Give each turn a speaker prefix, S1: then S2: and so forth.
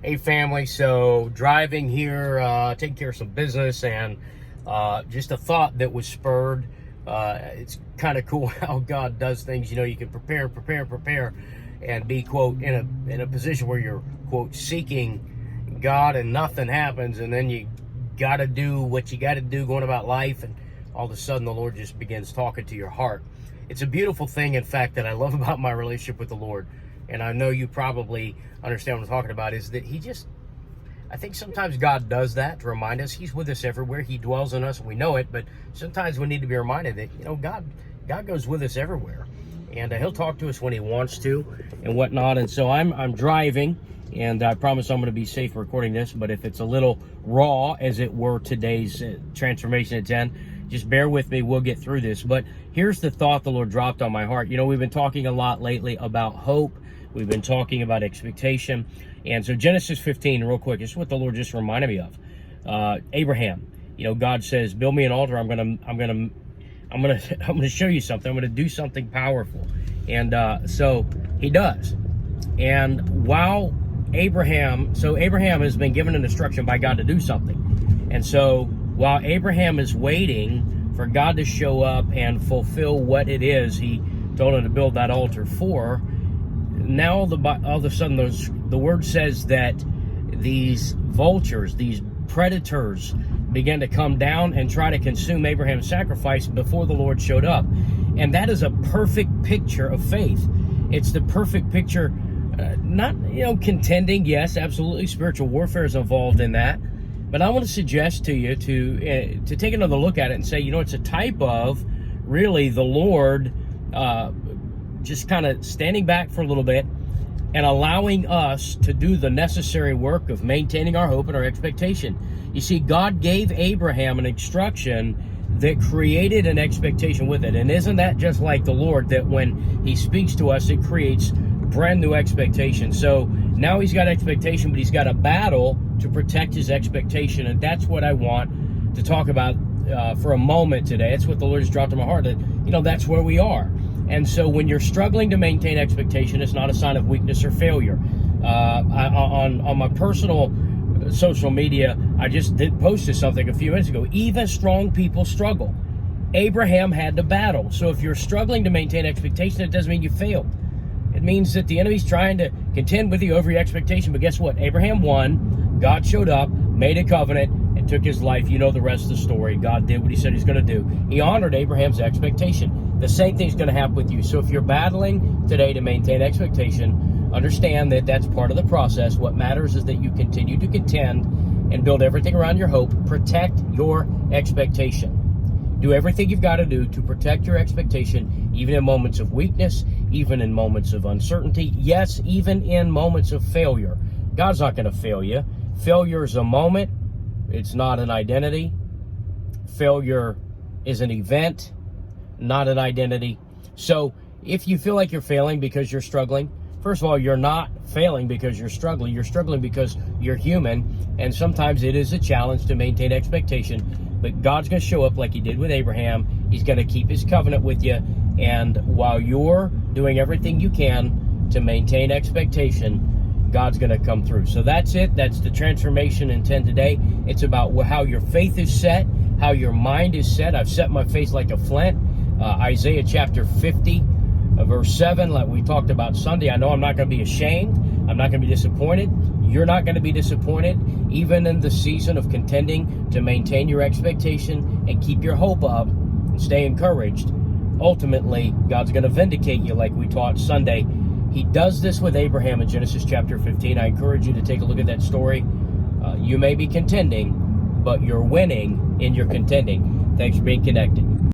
S1: Hey family, so driving here, taking care of some business, and just a thought that was spurred. It's kind of cool how God does things. You know, you can prepare, and be, quote, in a position where you're, quote, seeking God and nothing happens, and then you got to do what you got to do going about life, and all of a sudden the Lord just begins talking to your heart. It's a beautiful thing, in fact, that I love about my relationship with the Lord. And I know you probably understand what I'm talking about, is that I think sometimes God does that to remind us He's with us everywhere. He dwells in us, and we know it, but sometimes we need to be reminded that, you know, God goes with us everywhere. And He'll talk to us when He wants to and whatnot. And so I'm driving, and I promise I'm going to be safe recording this, but if it's a little raw, as it were, today's Transformation at 10, just bear with me. We'll get through this. But here's the thought the Lord dropped on my heart. You know, we've been talking a lot lately about hope. We've been talking about expectation. And so Genesis 15, real quick, this is what the Lord just reminded me of. Abraham, you know, God says, build me an altar. I'm gonna show you something. I'm gonna do something powerful. And so he does. And while Abraham has been given an instruction by God to do something. And so while Abraham is waiting for God to show up and fulfill what it is He told him to build that altar for, now all of a sudden the word says that these vultures, these predators, began to come down and try to consume Abraham's sacrifice before the Lord showed up. And that is a perfect picture of faith. It's the perfect picture, not, you know, contending. Yes, absolutely, spiritual warfare is involved in that. But I want to suggest to you to take another look at it and say, you know, it's a type of really the Lord just kind of standing back for a little bit and allowing us to do the necessary work of maintaining our hope and our expectation. You see, God gave Abraham an instruction that created an expectation with it. And isn't that just like the Lord, that when He speaks to us, it creates brand new expectation? So now He's got expectation, but He's got a battle to protect His expectation. And that's what I want to talk about for a moment today. That's what the Lord has dropped in my heart, that, you know, that's where we are. And so when you're struggling to maintain expectation, it's not a sign of weakness or failure. On my personal social media, I just posted something a few minutes ago. Even strong people struggle. Abraham had to battle. So if you're struggling to maintain expectation, it doesn't mean you failed. It means that the enemy's trying to contend with you over your expectation. But guess what? Abraham won. God showed up, made a covenant, and took his life. You know the rest of the story. God did what He said He's going to do. He honored Abraham's expectation. The same thing's going to happen with you. So if you're battling today to maintain expectation, understand that that's part of the process. What matters is that you continue to contend and build everything around your hope. Protect your expectation. Do everything you've got to do to protect your expectation, even in moments of weakness, even in moments of uncertainty, yes, even in moments of failure. God's not going to fail you. Failure is a moment. It's not an identity. Failure is an event, not an identity. So if you feel like you're failing because you're struggling, first of all, you're not failing because you're struggling. You're struggling because you're human, and sometimes it is a challenge to maintain expectation. But God's going to show up like He did with Abraham. He's going to keep His covenant with you. And while you're doing everything you can to maintain expectation, God's going to come through. So that's it. That's the Transformation in 10 today. It's about how your faith is set, how your mind is set. I've set my face like a flint. Isaiah chapter 50, verse 7, like we talked about Sunday. I know I'm not going to be ashamed. I'm not going to be disappointed. You're not going to be disappointed, even in the season of contending to maintain your expectation and keep your hope up and stay encouraged. Ultimately, God's going to vindicate you like we taught Sunday. He does this with Abraham in Genesis chapter 15. I encourage you to take a look at that story. You may be contending, but you're winning in your contending. Thanks for being connected.